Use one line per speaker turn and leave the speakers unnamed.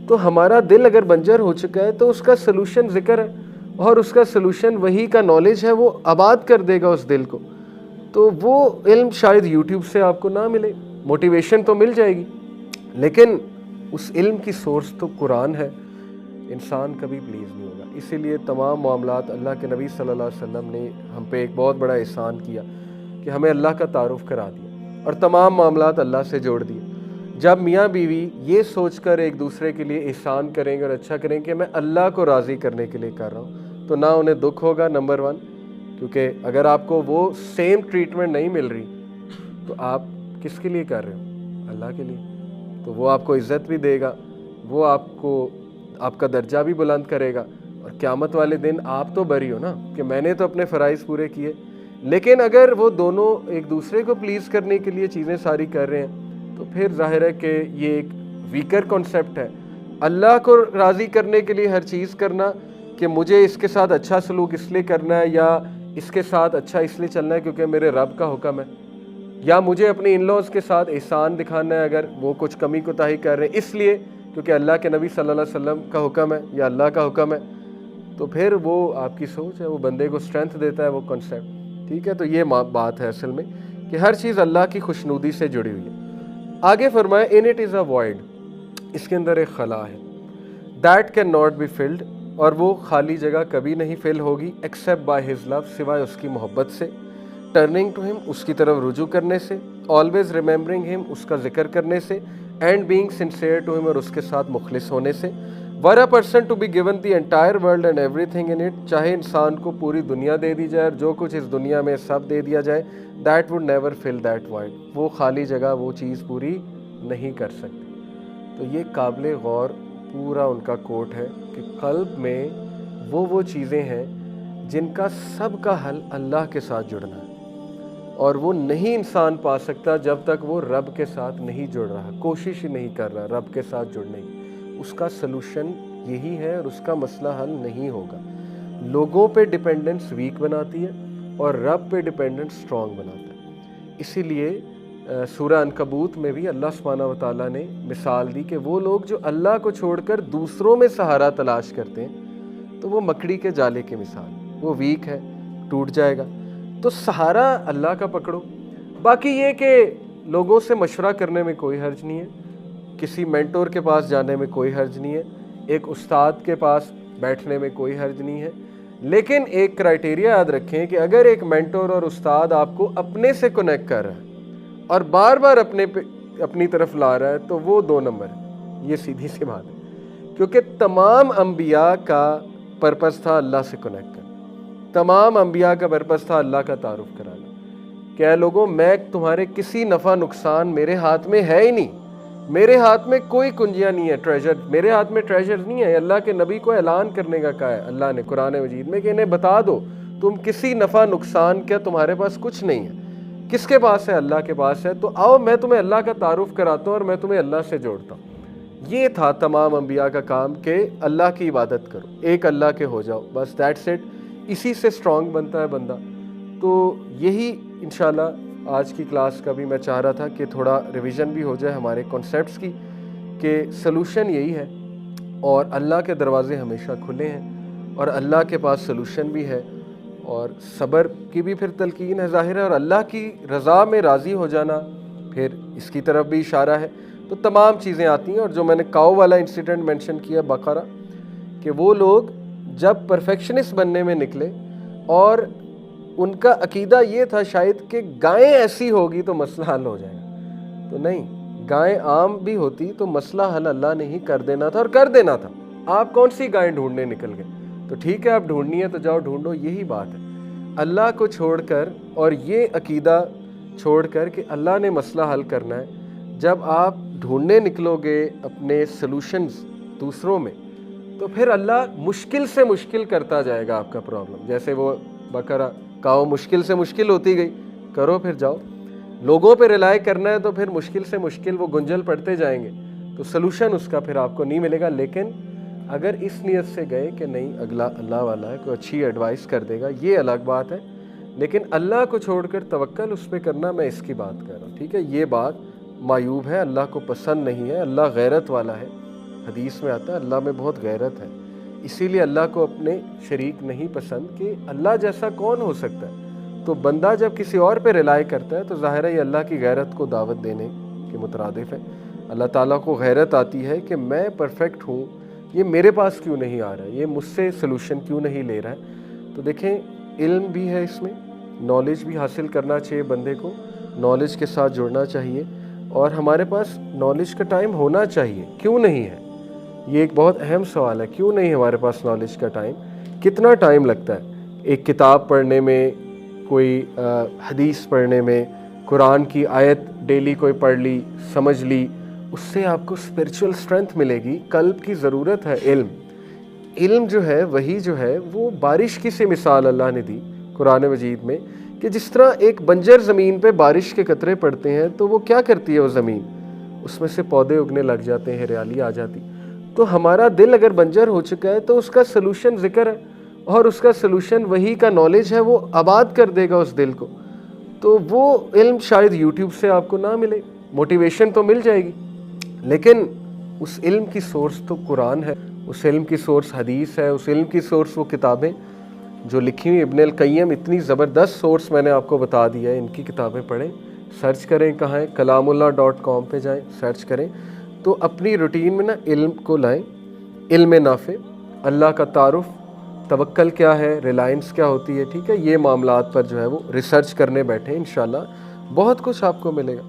تو ہمارا دل اگر بنجر ہو چکا ہے تو اس کا سلوشن ذکر ہے، اور اس کا سلوشن وہی کا نالج ہے، وہ آباد کر دے گا اس دل کو. تو وہ علم شاید یوٹیوب سے آپ کو نہ ملے، موٹیویشن تو مل جائے گی، لیکن اس علم کی سورس تو قرآن ہے. انسان کبھی پلیز نہیں ہوگا. اسی لیے تمام معاملات اللہ کے نبی صلی اللہ علیہ وسلم نے ہم پہ ایک بہت بڑا احسان کیا کہ ہمیں اللہ کا تعارف کرا دیا اور تمام معاملات اللہ سے جوڑ دیے. جب میاں بیوی یہ سوچ کر ایک دوسرے کے لیے احسان کریں گے اور اچھا کریں گے کہ میں اللہ کو راضی کرنے کے لیے کر رہا ہوں، تو نہ انہیں دکھ ہوگا نمبر 1، کیونکہ اگر آپ کو وہ سیم ٹریٹمنٹ نہیں مل رہی تو آپ کس کے لیے کر رہے ہو؟ اللہ کے لیے. تو وہ آپ کو عزت بھی دے گا، وہ آپ کا درجہ بھی بلند کرے گا، اور قیامت والے دن آپ تو بری ہو نا کہ میں نے تو اپنے فرائض پورے کیے. لیکن اگر وہ دونوں ایک دوسرے کو پلیز کرنے کے لیے چیزیں ساری کر رہے ہیں تو پھر ظاہر ہے کہ یہ ایک ویکر کانسیپٹ ہے. اللہ کو راضی کرنے کے لیے ہر چیز کرنا کہ مجھے اس کے ساتھ اچھا سلوک اس لیے کرنا ہے، یا اس کے ساتھ اچھا اس لیے چلنا ہے کیونکہ میرے رب کا حکم ہے، یا مجھے اپنے ان لاز کے ساتھ احسان دکھانا ہے اگر وہ کچھ کمی کوتاہی کر رہے ہیں اس لیے کیونکہ اللہ کے نبی صلی اللہ علیہ وسلم کا حکم ہے یا اللہ کا حکم ہے، تو پھر وہ آپ کی سوچ ہے، وہ بندے کو اسٹرینتھ دیتا ہے وہ کنسیپٹ. ٹھیک ہے، تو یہ بات ہے اصل میں کہ ہر چیز اللہ کی خوشنودی سے جڑی ہوئی ہے. آگے فرمایا in it is a wide, اس کے اندر ایک خلا ہے، that can not be filled, اور وہ خالی جگہ کبھی نہیں فل ہوگی ایکسیپٹ بائی ہز لو، سوائے اس کی محبت سے، ٹرننگ ٹو ہم، اس کی طرف رجوع کرنے سے، آلویز ریممبرنگ ہم، اس کا ذکر کرنے سے، اینڈ بینگ سنسیئر ٹو ہم، اور اس کے ساتھ مخلص ہونے سے. ور a person to be given the entire world and every thing in it, چاہے انسان کو پوری دنیا دے دی جائے اور جو کچھ اس دنیا میں سب دے دیا جائے، that would never fill that void, وہ خالی جگہ وہ چیز پوری نہیں کر سکتی. تو یہ قابل غور پورا ان کا کوٹ ہے کہ قلب میں وہ چیزیں ہیں جن کا سب کا حل اللہ کے ساتھ جڑنا ہے، اور وہ نہیں انسان پا سکتا جب تک وہ رب کے ساتھ نہیں جڑ رہا، کوشش ہی نہیں کر رہا رب کے ساتھ جڑنے کی. اس کا سلوشن یہی ہے اور اس کا مسئلہ حل نہیں ہوگا. لوگوں پہ ڈیپینڈنس ویک بناتی ہے اور رب پہ ڈیپینڈنس اسٹرانگ بناتا ہے. اسی لیے سورہ عنکبوت میں بھی اللہ سبحانہ و تعالیٰ نے مثال دی کہ وہ لوگ جو اللہ کو چھوڑ کر دوسروں میں سہارا تلاش کرتے ہیں تو وہ مکڑی کے جالے کی مثال، وہ ویک ہے، ٹوٹ جائے گا. تو سہارا اللہ کا پکڑو. باقی یہ کہ لوگوں سے مشورہ کرنے میں کوئی حرج نہیں ہے، کسی مینٹور کے پاس جانے میں کوئی حرج نہیں ہے، ایک استاد کے پاس بیٹھنے میں کوئی حرج نہیں ہے، لیکن ایک کرائٹیریا یاد رکھیں کہ اگر ایک مینٹور اور استاد آپ کو اپنے سے کنیکٹ کر رہا ہے اور بار بار اپنی طرف لا رہا ہے تو وہ 2 نمبر ہے. یہ سیدھی سی بات ہے، کیونکہ تمام انبیاء کا پرپس تھا اللہ سے کنیکٹ کرنا، تمام انبیاء کا پرپس تھا اللہ کا تعارف کرانا کہ اے لوگوں میں تمہارے کسی نفع نقصان میرے ہاتھ میں ہے ہی نہیں، میرے ہاتھ میں کوئی کنجیاں نہیں ہے، ٹریجر میرے ہاتھ میں ٹریجر نہیں ہے. اللہ کے نبی کو اعلان کرنے کا کہا ہے اللہ نے قرآن مجید میں کہ انہیں بتا دو تم کسی نفع نقصان کیا تمہارے پاس کچھ نہیں ہے. کس کے پاس ہے؟ اللہ کے پاس ہے. تو آؤ میں تمہیں اللہ کا تعارف کراتا ہوں اور میں تمہیں اللہ سے جوڑتا ہوں. یہ تھا تمام انبیاء کا کام کہ اللہ کی عبادت کرو، ایک اللہ کے ہو جاؤ، بس دیٹس اٹ. اسی سے اسٹرانگ بنتا ہے بندہ. تو یہی انشاءاللہ آج کی کلاس کا بھی میں چاہ رہا تھا کہ تھوڑا ریویژن بھی ہو جائے ہمارے کانسیپٹس کی، کہ سلوشن یہی ہے اور اللہ کے دروازے ہمیشہ کھلے ہیں اور اللہ کے پاس سلوشن بھی ہے، اور صبر کی بھی پھر تلقین ہے ظاہر ہے، اور اللہ کی رضا میں راضی ہو جانا پھر اس کی طرف بھی اشارہ ہے. تو تمام چیزیں آتی ہیں. اور جو میں نے کاؤ والا انسیڈنٹ مینشن کیا بقرہ، کہ وہ لوگ جب پرفیکشنسٹ بننے میں نکلے اور ان کا عقیدہ یہ تھا شاید کہ گائیں ایسی ہوگی تو مسئلہ حل ہو جائے گا، تو نہیں، گائیں عام بھی ہوتی تو مسئلہ حل اللہ نے ہی کر دینا تھا اور کر دینا تھا. آپ کون سی گائیں ڈھونڈنے نکل گئے؟ تو ٹھیک ہے آپ ڈھونڈنی ہے تو جاؤ ڈھونڈو. یہی بات ہے اللہ کو چھوڑ کر اور یہ عقیدہ چھوڑ کر کہ اللہ نے مسئلہ حل کرنا ہے. جب آپ ڈھونڈنے نکلو گے اپنے سلوشنز دوسروں میں تو پھر اللہ مشکل سے مشکل کرتا جائے گا آپ کا پرابلم. جیسے وہ بقرہ کاؤ مشکل سے مشکل ہوتی گئی، کرو پھر جاؤ. لوگوں پہ ریلائی کرنا ہے تو پھر مشکل سے مشکل وہ گنجل پڑتے جائیں گے تو سلوشن اس کا پھر آپ کو نہیں ملے گا. لیکن اگر اس نیت سے گئے کہ نہیں اگلا اللہ والا ہے، کوئی اچھی ایڈوائس کر دے گا، یہ الگ بات ہے. لیکن اللہ کو چھوڑ کر توکل اس پہ کرنا، میں اس کی بات کر رہا ہوں. ٹھیک ہے، یہ بات معیوب ہے، اللہ کو پسند نہیں ہے. اللہ غیرت والا ہے، حدیث میں آتا ہے اللہ میں بہت غیرت ہے، اسی لیے اللہ کو اپنے شریک نہیں پسند کہ اللہ جیسا کون ہو سکتا ہے۔ تو بندہ جب کسی اور پہ ریلائی کرتا ہے تو ظاہر ہے یہ اللہ کی غیرت کو دعوت دینے کے مترادف ہے۔ اللہ تعالیٰ کو غیرت آتی ہے کہ میں پرفیکٹ ہوں، یہ میرے پاس کیوں نہیں آ رہا ہے، یہ مجھ سے سلوشن کیوں نہیں لے رہا ہے۔ تو دیکھیں علم بھی ہے اس میں، نالج بھی حاصل کرنا چاہیے بندے کو، نالج کے ساتھ جڑنا چاہیے، اور ہمارے پاس نالج کا ٹائم ہونا چاہیے۔ کیوں نہیں ہے؟ یہ ایک بہت اہم سوال ہے، کیوں نہیں ہمارے پاس نالج کا ٹائم؟ کتنا ٹائم لگتا ہے ایک کتاب پڑھنے میں، کوئی حدیث پڑھنے میں، قرآن کی آیت ڈیلی کوئی پڑھ لی، سمجھ لی، اس سے آپ کو اسپرچول اسٹرینتھ ملے گی۔ قلب کی ضرورت ہے علم۔ علم جو ہے وہی جو ہے وہ بارش کی سے مثال اللہ نے دی قرآن مجید میں، کہ جس طرح ایک بنجر زمین پہ بارش کے قطرے پڑتے ہیں تو وہ کیا کرتی ہے وہ زمین، اس میں سے پودے اگنے لگ جاتے ہیں، ہریالی آ جاتی۔ تو ہمارا دل اگر بنجر ہو چکا ہے تو اس کا سلوشن ذکر ہے، اور اس کا سلوشن وہی کا نالج ہے، وہ آباد کر دے گا اس دل کو۔ تو وہ علم شاید یوٹیوب سے آپ کو نہ ملے، موٹیویشن تو مل جائے گی، لیکن اس علم کی سورس تو قرآن ہے، اس علم کی سورس حدیث ہے، اس علم کی سورس وہ کتابیں جو لکھی ہوئی ابن القیم، اتنی زبردست سورس میں نے آپ کو بتا دیا ہے، ان کی کتابیں پڑھیں، سرچ کریں کہاں ہے، kalamullah.com پہ جائیں، سرچ کریں، تو اپنی روٹین میں نا علم کو لائیں، علم نافع، اللہ کا تعارف، توکل کیا ہے، ریلائنس کیا ہوتی ہے، ٹھیک ہے، یہ معاملات پر جو ہے وہ ریسرچ کرنے بیٹھیں، انشاءاللہ بہت کچھ آپ کو ملے گا۔